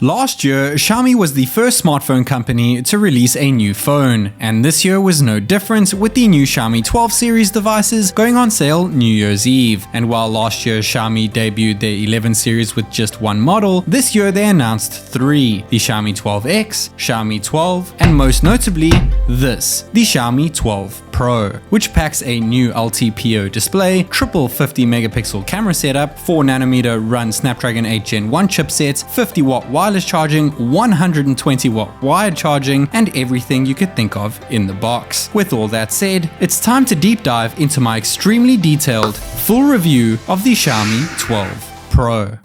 Last year, Xiaomi was the first smartphone company to release a new phone, and this year was no different with the new Xiaomi 12 series devices going on sale New Year's Eve. And while last year Xiaomi debuted their 11 series with just one model, this year they announced 3, the Xiaomi 12X, Xiaomi 12, and most notably this, the Xiaomi 12 Pro, which packs a new LTPO display, triple 50 megapixel camera setup, 4nm run Snapdragon 8 Gen 1 chipset, 50 watt wireless charging, 120 watt wired charging, and everything you could think of in the box. With all that said, it's time to deep dive into my extremely detailed full review of the Xiaomi 12 Pro.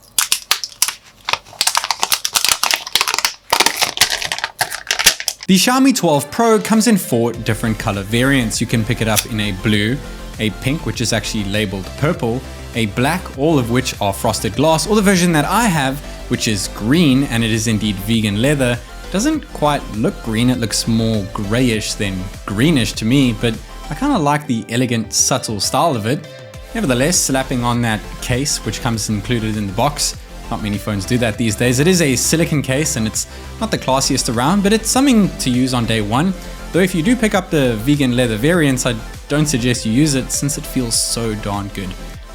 The Xiaomi 12 Pro comes in 4 different color variants. You can pick it up in a blue, a pink, which is actually labeled purple, a black, all of which are frosted glass, or the version that I have, which is green, and it is indeed vegan leather. Doesn't quite look green, it looks more grayish than greenish to me, but I kind of like the elegant, subtle style of it. Nevertheless, slapping on that case, which comes included in the box, not many phones do that these days. It is a silicone case and it's not the classiest around, but it's something to use on day one. Though if you do pick up the vegan leather variants, I don't suggest you use it since it feels so darn good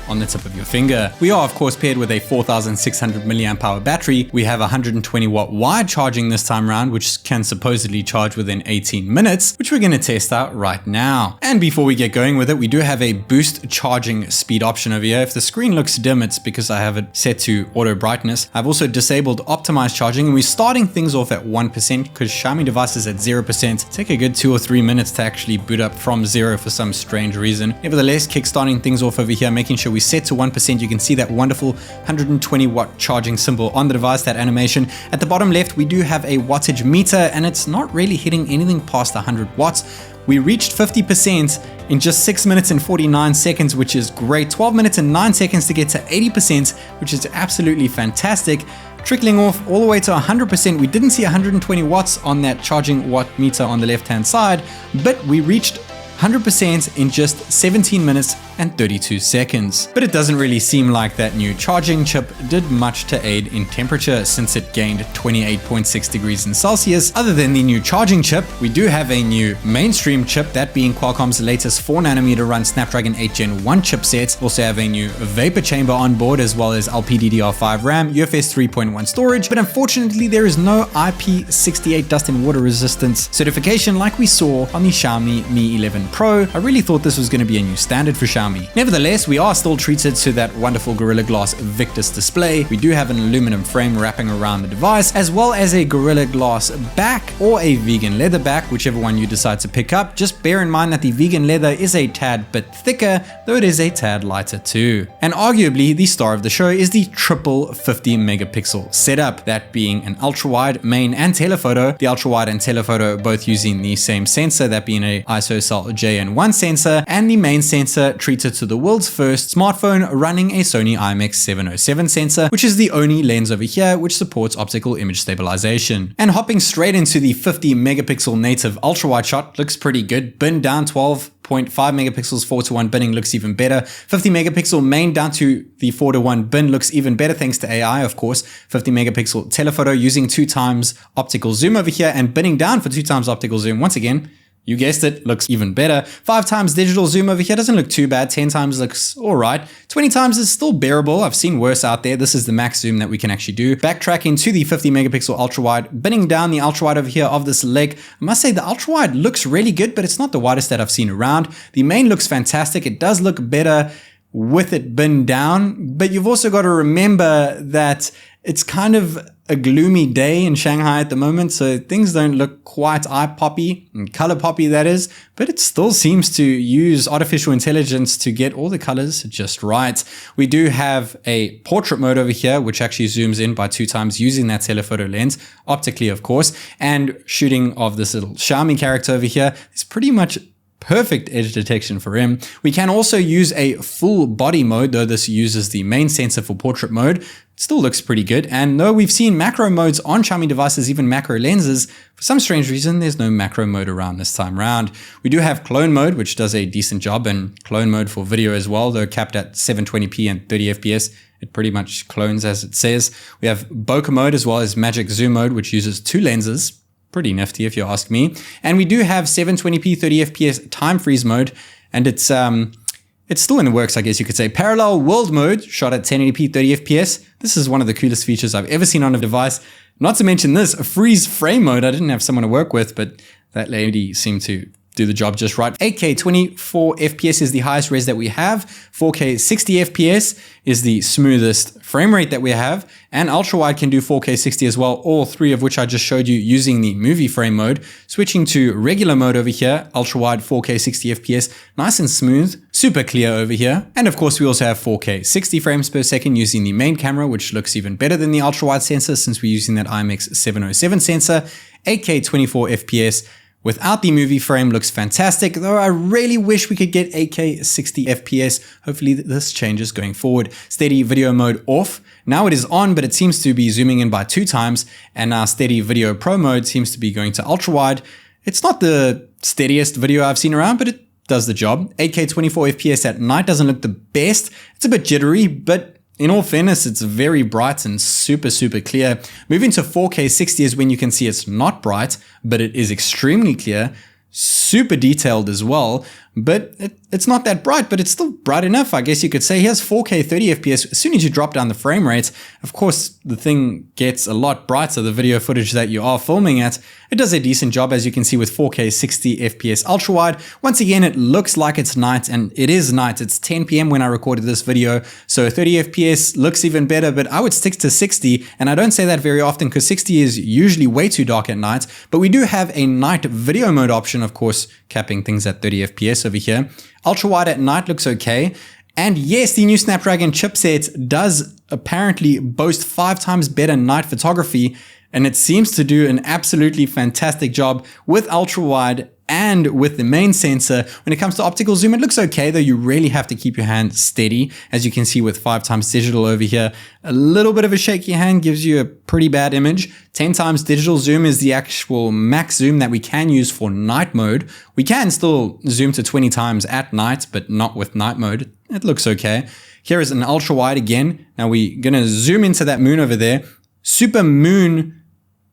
on the tip of your finger. We are of course paired with a 4600 mAh battery. We have 120 watt wired charging this time around, which can supposedly charge within 18 minutes, which we're going to test out right now. And before we get going with it, we do have a boost charging speed option over here. If the screen looks dim, it's because I have it set to auto brightness. I've also disabled optimized charging, and we're starting things off at 1% because Xiaomi devices at 0% take a good 2 or 3 minutes to actually boot up from 0 for some strange reason. Nevertheless, kickstarting things off over here, making sure we set to 1%. You can see that wonderful 120 watt charging symbol on the device, that animation. At the bottom left, we do have a wattage meter, and it's not really hitting anything past 100 watts. We reached 50% in just 6 minutes and 49 seconds, which is great. 12 minutes and 9 seconds to get to 80%, which is absolutely fantastic. Trickling off all the way to 100%. We didn't see 120 watts on that charging watt meter on the left-hand side, but we reached 100% in just 17 minutes and 32 seconds. But it doesn't really seem like that new charging chip did much to aid in temperature, since it gained 28.6 degrees in Celsius. Other than the new charging chip, we do have a new mainstream chip, that being Qualcomm's latest 4nm run Snapdragon 8 Gen 1 chipset. Also have a new vapor chamber on board, as well as LPDDR5 RAM, UFS 3.1 storage, but unfortunately there is no IP68 dust and water resistance certification like we saw on the Xiaomi Mi 11 Pro. I really thought this was going to be a new standard for Xiaomi. Nevertheless, we are still treated to that wonderful Gorilla Glass Victus display. We do have an aluminum frame wrapping around the device, as well as a Gorilla Glass back or a vegan leather back, whichever one you decide to pick up. Just bear in mind that the vegan leather is a tad bit thicker, though it is a tad lighter too. And arguably the star of the show is the triple 50 megapixel setup, that being an ultra-wide main and telephoto. The ultra-wide and telephoto both using the same sensor, that being a ISOCELL JN1 sensor, and the main sensor treated to the world's first smartphone running a Sony IMX707 sensor, which is the only lens over here which supports optical image stabilization. And hopping straight into the 50 megapixel native ultra-wide shot, looks pretty good. Bin down 12.5 megapixels, 4:1 binning looks even better. 50 megapixel main down to the 4:1 bin looks even better thanks to AI, of course. 50 megapixel telephoto using 2 times optical zoom over here, and binning down for 2 times optical zoom. Once again, you guessed it, looks even better. 5 times digital zoom over here doesn't look too bad. 10 times looks alright. 20 times is still bearable. I've seen worse out there. This is the max zoom that we can actually do. Backtracking to the 50 megapixel ultra wide, binning down the ultra wide over here of this leg. I must say the ultra wide looks really good, but it's not the widest that I've seen around. The main looks fantastic. It does look better with it binned down, but you've also got to remember that it's kind of a gloomy day in Shanghai at the moment, so things don't look quite eye-poppy, and color-poppy that is, but it still seems to use artificial intelligence to get all the colors just right. We do have a portrait mode over here, which actually zooms in by 2 times using that telephoto lens, optically of course, and shooting of this little Xiaomi character over here is pretty much perfect edge detection for him. We can also use a full body mode, though this uses the main sensor for portrait mode. It still looks pretty good. And though we've seen macro modes on Xiaomi devices, even macro lenses, for some strange reason, there's no macro mode around this time around. We do have clone mode, which does a decent job, and clone mode for video as well, though capped at 720p and 30 FPS. It pretty much clones as it says. We have bokeh mode as well as magic zoom mode, which uses 2 lenses. Pretty nifty if you ask me. And we do have 720p 30 FPS time freeze mode, and it's still in the works, I guess you could say. Parallel world mode, shot at 1080p 30 FPS. This is one of the coolest features I've ever seen on a device. Not to mention this, a freeze frame mode. I didn't have someone to work with, but that lady seemed to do the job just right. 8K 24 FPS is the highest res that we have. 4K 60 FPS is the smoothest frame rate that we have. And ultra wide can do 4K 60 as well, all 3 of which I just showed you using the movie frame mode. Switching to regular mode over here, ultra wide 4K 60 FPS, nice and smooth, super clear over here. And of course we also have 4K 60 frames per second using the main camera, which looks even better than the ultra wide sensor since we're using that IMX 707 sensor. 8K 24 FPS without the movie frame looks fantastic, though I really wish we could get 8K 60 FPS. Hopefully this changes going forward. Steady video mode off. Now it is on, but it seems to be zooming in by 2 times, and our steady video pro mode seems to be going to ultra wide. It's not the steadiest video I've seen around, but it does the job. 8K 24 FPS at night doesn't look the best. It's a bit jittery, but in all fairness, it's very bright and super clear. Moving to 4K 60 is when you can see it's not bright, but it is extremely clear, super detailed as well, but it's not that bright, but it's still bright enough, I guess you could say. Here's 4K 30 FPS. As soon as you drop down the frame rate, of course, the thing gets a lot brighter, the video footage that you are filming at. It does a decent job, as you can see, with 4K 60 FPS ultra wide. Once again, it looks like it's night, and it is night. It's 10 PM when I recorded this video, so 30 FPS looks even better, but I would stick to 60, and I don't say that very often because 60 is usually way too dark at night, but we do have a night video mode option, of course, capping things at 30 FPS over here. Ultra wide at night looks okay. And yes, the new Snapdragon chipset does apparently boast 5 times better night photography, and it seems to do an absolutely fantastic job with ultra wide and with the main sensor. When it comes to optical zoom, it looks okay, though you really have to keep your hand steady. As you can see with 5 times digital over here, a little bit of a shaky hand gives you a pretty bad image. 10 times digital zoom is the actual max zoom that we can use for night mode. We can still zoom to 20 times at night, but not with night mode. It looks okay. Here is an ultra wide again. Now we're gonna zoom into that moon over there. Super moon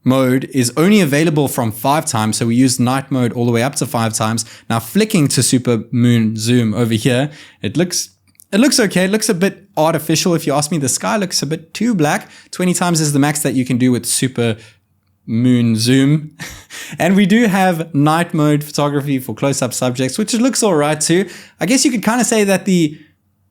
mode is only available from 5 times, so we use night mode all the way up to 5 times. Now flicking to super moon zoom over here, it looks okay. It looks a bit artificial if you ask me. The sky looks a bit too black. 20 times is the max that you can do with super moon zoom. And we do have night mode photography for close-up subjects, which looks all right too. I guess you could kind of say that the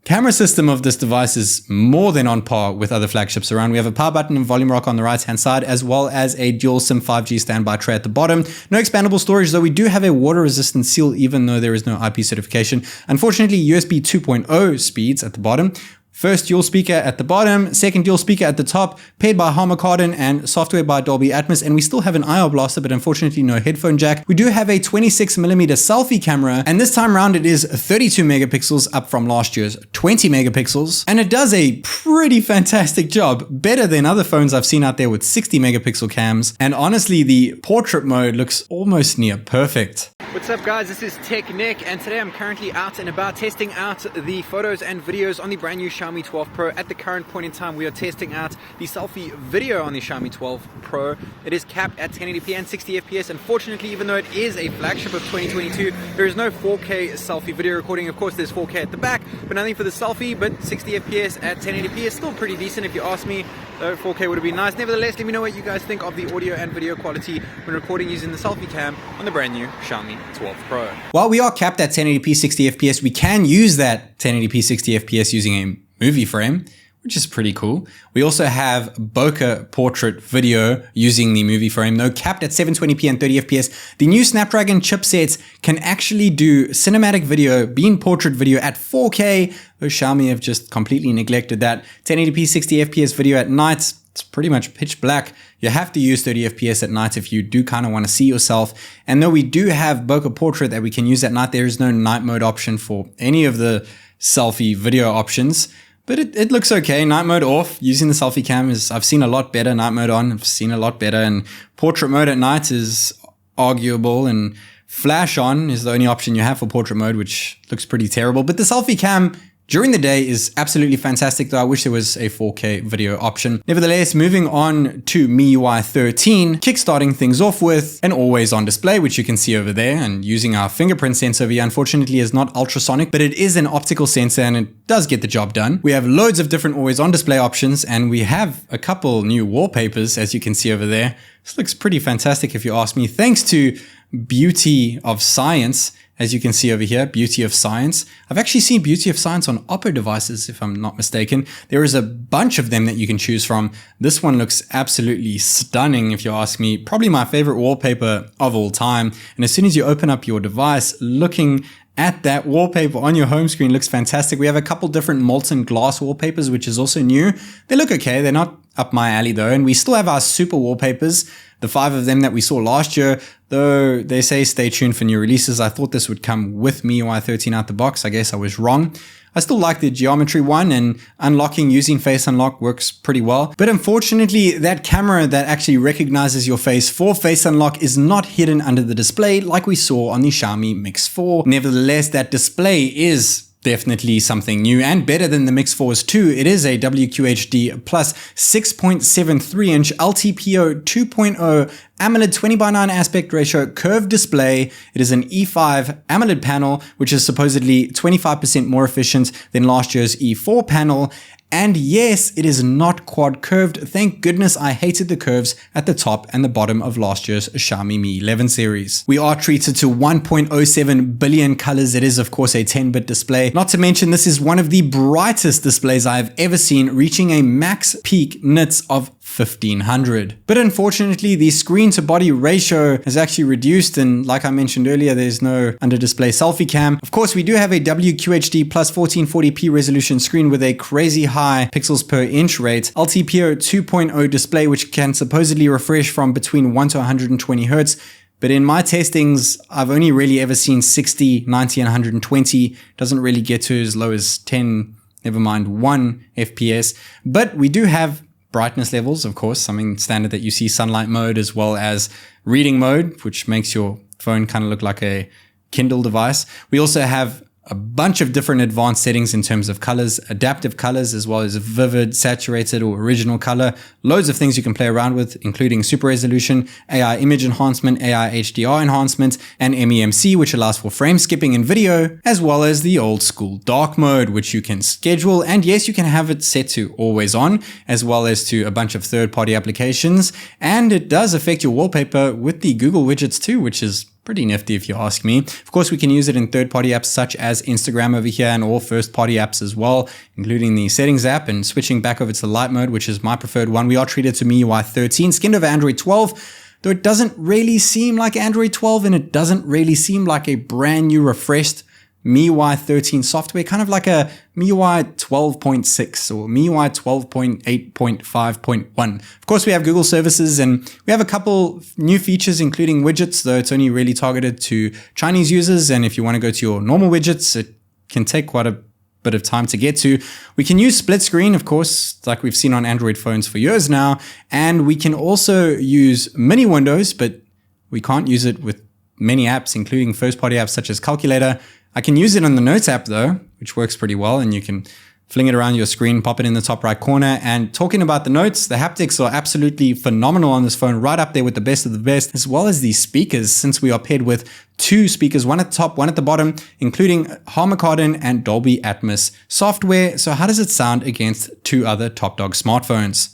camera system of this device is more than on par with other flagships around. We have a power button and volume rock on the right-hand side, as well as a dual SIM 5G standby tray at the bottom. No expandable storage, though we do have a water-resistant seal, even though there is no IP certification. Unfortunately, USB 2.0 speeds at the bottom. First dual speaker at the bottom, second dual speaker at the top, paired by Harman Kardon and software by Dolby Atmos, and we still have an IR blaster, but unfortunately no headphone jack. We do have a 26mm selfie camera, and this time around it is 32 megapixels up from last year's 20 megapixels, and it does a pretty fantastic job, better than other phones I've seen out there with 60 megapixel cams, and honestly the portrait mode looks almost near perfect. What's up guys, this is Tech Nick, and today I'm currently out and about testing out the photos and videos on the brand new Xiaomi 12 Pro. At the current point in time, we are testing out the selfie video on the Xiaomi 12 Pro. It is capped at 1080p and 60 FPS. Unfortunately, even though it is a flagship of 2022, there is no 4K selfie video recording. Of course, there's 4K at the back, but nothing for the selfie, but 60 FPS at 1080p is still pretty decent if you ask me. Though 4K would have been nice. Nevertheless, let me know what you guys think of the audio and video quality when recording using the selfie cam on the brand new Xiaomi 12 Pro. While we are capped at 1080p 60 FPS, we can use that 1080p 60 FPS using a movie frame, which is pretty cool. We also have bokeh portrait video using the movie frame, though capped at 720p and 30 FPS. The new Snapdragon chipsets can actually do cinematic video, beam portrait video at 4K, though Xiaomi have just completely neglected that. 1080p 60 FPS video at night, it's pretty much pitch black. You have to use 30 FPS at night if you do kind of want to see yourself. And though we do have bokeh portrait that we can use at night, there is no night mode option for any of the selfie video options. But it looks okay. Night mode off. Using the selfie cam is, I've seen a lot better. Night mode on, I've seen a lot better. And portrait mode at night is arguable. And flash on is the only option you have for portrait mode, which looks pretty terrible. But the selfie cam during the day is absolutely fantastic, though I wish there was a 4K video option. Nevertheless, moving on to MIUI 13, kickstarting things off with an always-on display, which you can see over there, and using our fingerprint sensor over here, unfortunately is not ultrasonic, but it is an optical sensor and it does get the job done. We have loads of different always-on display options, and we have a couple new wallpapers, as you can see over there. This looks pretty fantastic if you ask me, thanks to Beauty of Science. As you can see over here, Beauty of Science. I've actually seen Beauty of Science on Oppo devices, if I'm not mistaken. There is a bunch of them that you can choose from. This one looks absolutely stunning, if you ask me. Probably my favorite wallpaper of all time. And as soon as you open up your device, looking at that wallpaper on your home screen looks fantastic. We have a couple different molten glass wallpapers, which is also new. They look okay. They're not up my alley though. And we still have our super wallpapers, the 5 of them that we saw last year, though they say stay tuned for new releases. I thought this would come with MIUI 13 out the box. I guess I was wrong. I still like the geometry one, and unlocking using Face Unlock works pretty well. But unfortunately, that camera that actually recognizes your face for Face Unlock is not hidden under the display like we saw on the Xiaomi Mix 4. Nevertheless, that display is definitely something new and better than the Mix 4's 2. It is a WQHD plus 6.73 inch LTPO 2.0 AMOLED 20:9 aspect ratio curved display. It is an E5 AMOLED panel, which is supposedly 25% more efficient than last year's E4 panel. And yes, it is not quad curved. Thank goodness I hated the curves at the top and the bottom of last year's Xiaomi Mi 11 series. We are treated to 1.07 billion colors. It is of course a 10-bit display. Not to mention this is one of the brightest displays I've ever seen, reaching a max peak nits of 1500. But unfortunately, the screen to body ratio has actually reduced, and like I mentioned earlier, there's no under display selfie cam. Of course, we do have a WQHD plus 1440p resolution screen with a crazy high pixels per inch rate, LTPO 2.0 display, which can supposedly refresh from between 1 to 120 Hertz. But in my testings, I've only really ever seen 60, 90, and 120. Doesn't really get to as low as 10, never mind 1 FPS. But we do have brightness levels, of course, something standard that you see, sunlight mode, as well as reading mode, which makes your phone kind of look like a Kindle device. We also have a bunch of different advanced settings in terms of colors, adaptive colors, as well as vivid, saturated, or original color. Loads of things you can play around with, including super resolution, AI image enhancement, AI HDR enhancement, and MEMC, which allows for frame skipping in video, as well as the old school dark mode, which you can schedule. And yes, you can have it set to always on, as well as to a bunch of third-party applications. And it does affect your wallpaper with the Google widgets too, which is pretty nifty if you ask me. Of course, we can use it in third-party apps such as Instagram over here, and all first-party apps as well, including the settings app. And switching back over to light mode, which is my preferred one, we are treated to MIUI 13, skinned over Android 12, though it doesn't really seem like Android 12, and it doesn't really seem like a brand new refreshed MIUI 13 software, kind of like a MIUI 12.6 or MIUI 12.8.5.1. Of course, we have Google services, and we have a couple new features, including widgets, though it's only really targeted to Chinese users. And if you want to go to your normal widgets, it can take quite a bit of time to get to. We can use split screen, of course, like we've seen on Android phones for years now. And we can also use mini windows, but we can't use it with many apps, including first-party apps such as Calculator. I can use it on the Notes app though, which works pretty well, and you can fling it around your screen, pop it in the top right corner. And talking about the Notes, the haptics are absolutely phenomenal on this phone, right up there with the best of the best, as well as these speakers, since we are paired with 2 speakers, one at the top, one at the bottom, including Harman Kardon and Dolby Atmos software. So how does it sound against 2 other top dog smartphones?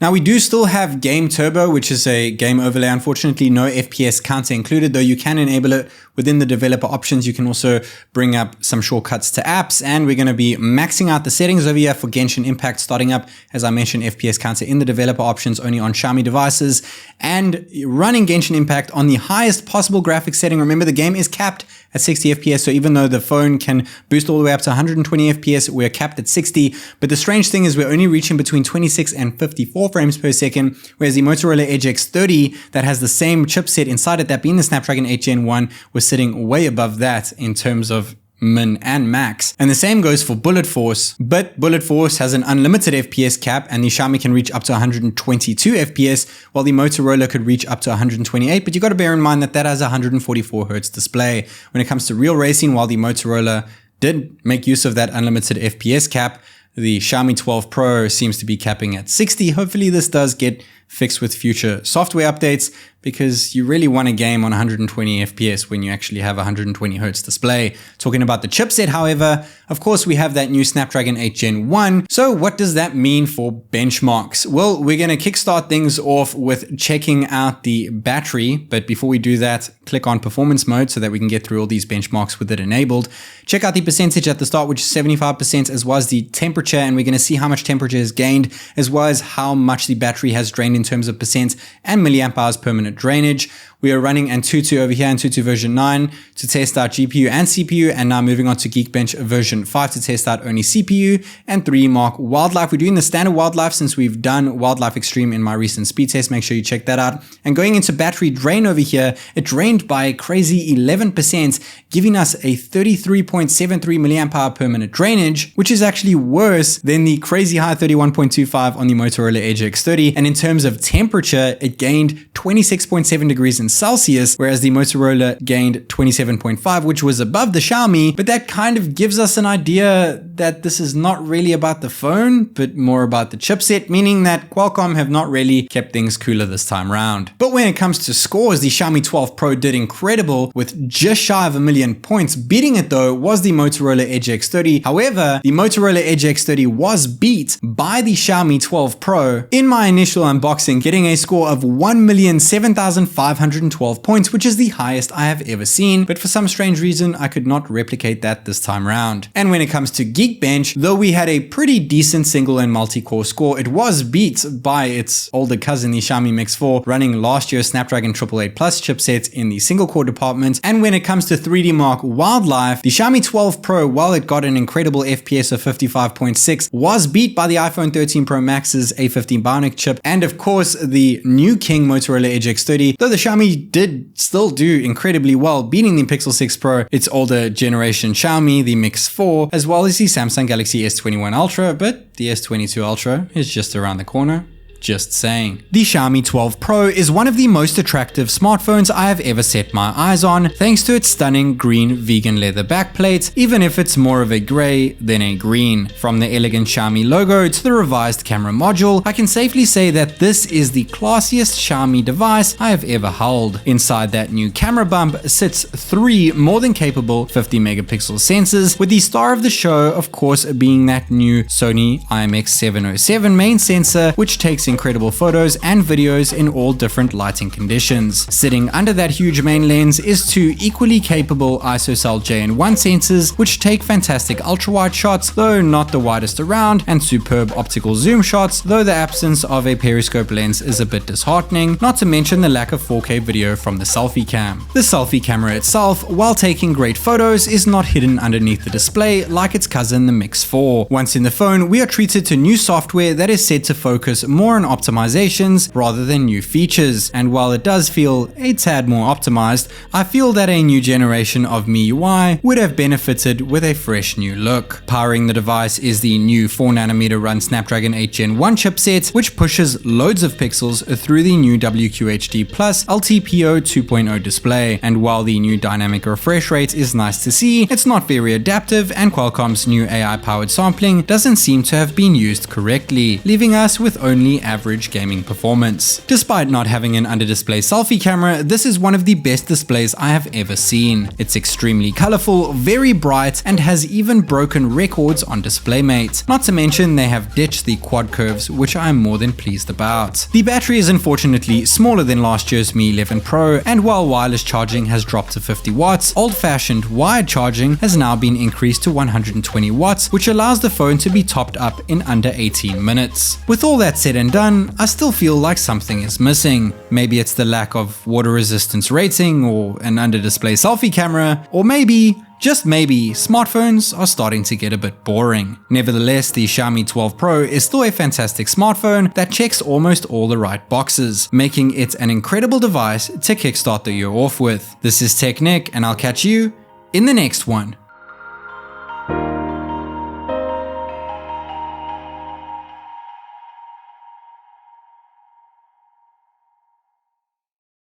Now we do still have Game Turbo, which is a game overlay. Unfortunately, no FPS counter included, though you can enable it within the developer options. You can also bring up some shortcuts to apps, and we're going to be maxing out the settings over here for Genshin Impact starting up, as I mentioned, FPS counter in the developer options only on Xiaomi devices, and running Genshin Impact on the highest possible graphics setting. Remember, the game is capped at 60 FPS, so even though the phone can boost all the way up to 120 FPS, we're capped at 60. But the strange thing is we're only reaching between 26 and 54 frames per second, whereas the Motorola Edge X30 that has the same chipset inside it, that being the Snapdragon 8 Gen 1, was sitting way above that in terms of min and max. And the same goes for Bullet Force, but Bullet Force has an unlimited FPS cap, and the Xiaomi can reach up to 122 FPS, while the Motorola could reach up to 128. But you got to bear in mind that that has a 144 Hz display. When it comes to real racing, while the Motorola did make use of that unlimited FPS cap, the Xiaomi 12 Pro seems to be capping at 60. Hopefully this does get fixed with future software updates, because you really want a game on 120 FPS when you actually have a 120 Hz display. Talking about the chipset, however, of course we have that new Snapdragon 8 Gen 1. So what does that mean for benchmarks? Well, we're going to kickstart things off with checking out the battery, but before we do that, click on performance mode so that we can get through all these benchmarks with it enabled. Check out the percentage at the start, which is 75%, as well as the temperature, and we're going to see how much temperature is gained, as well as how much the battery has drained in terms of percent and milliamp hours per minute drainage. We are running AnTuTu over here, AnTuTu version 9 to test out GPU and CPU, and now moving on to Geekbench version 5 to test out only CPU, and 3 mark Wildlife. We're doing the standard Wildlife since we've done Wildlife Extreme in my recent speed test. Make sure you check that out. And going into battery drain over here, it drained by a crazy 11%, giving us a 33.73 milliamp hour per minute drainage, which is actually worse than the crazy high 31.25 on the Motorola Edge X30. And in terms of temperature, it gained 26.7 degrees in Celsius, whereas the Motorola gained 27.5, which was above the Xiaomi. But that kind of gives us an idea that this is not really about the phone, but more about the chipset, meaning that Qualcomm have not really kept things cooler this time around. But when it comes to scores, the Xiaomi 12 Pro did incredible with just shy of 1 million points. Beating it though was the Motorola Edge X30. However, the Motorola Edge X30 was beat by the Xiaomi 12 Pro in my initial unboxing, getting a score of 1,007,512 points, which is the highest I have ever seen, but for some strange reason I could not replicate that this time around. And when it comes to Geekbench, though we had a pretty decent single and multi-core score, it was beat by its older cousin, the Xiaomi Mix 4, running last year's Snapdragon 888 Plus chipset in the single core department. And when it comes to 3D Mark Wildlife, the Xiaomi 12 Pro, while it got an incredible FPS of 55.6, was beat by the iPhone 13 Pro Max's A15 Bionic chip, and of course the new king Motorola Edge X30, though the Xiaomi did still do incredibly well, beating the Pixel 6 Pro, its older generation Xiaomi, the Mix 4, as well as the Samsung Galaxy S21 Ultra, but the S22 Ultra is just around the corner. Just saying. The Xiaomi 12 Pro is one of the most attractive smartphones I have ever set my eyes on, thanks to its stunning green vegan leather backplate, even if it's more of a grey than a green. From the elegant Xiaomi logo to the revised camera module, I can safely say that this is the classiest Xiaomi device I have ever held. Inside that new camera bump sits 3 more than capable 50 megapixel sensors, with the star of the show of course being that new Sony IMX707 main sensor, which takes incredible photos and videos in all different lighting conditions. Sitting under that huge main lens is 2 equally capable ISOCELL JN1 sensors, which take fantastic ultra-wide shots, though not the widest around, and superb optical zoom shots, though the absence of a periscope lens is a bit disheartening, not to mention the lack of 4K video from the selfie cam. The selfie camera itself, while taking great photos, is not hidden underneath the display like its cousin the Mix 4. Once in the phone, we are treated to new software that is said to focus more on optimizations rather than new features, and while it does feel a tad more optimized, I feel that a new generation of MIUI would have benefited with a fresh new look. Powering the device is the new 4nm run Snapdragon 8 Gen 1 chipset, which pushes loads of pixels through the new WQHD Plus LTPO 2.0 display, and while the new dynamic refresh rate is nice to see, it's not very adaptive, and Qualcomm's new AI-powered sampling doesn't seem to have been used correctly, leaving us with only average gaming performance. Despite not having an under-display selfie camera, this is one of the best displays I have ever seen. It's extremely colorful, very bright, and has even broken records on DisplayMate. Not to mention they have ditched the quad curves, which I am more than pleased about. The battery is unfortunately smaller than last year's Mi 11 Pro, and while wireless charging has dropped to 50 watts, old-fashioned wired charging has now been increased to 120 watts, which allows the phone to be topped up in under 18 minutes. With all that said and done, I still feel like something is missing. Maybe it's the lack of water resistance rating or an under-display selfie camera, or maybe, just maybe, smartphones are starting to get a bit boring. Nevertheless, the Xiaomi 12 Pro is still a fantastic smartphone that checks almost all the right boxes, making it an incredible device to kickstart the year off with. This is Tech Nick, and I'll catch you in the next one.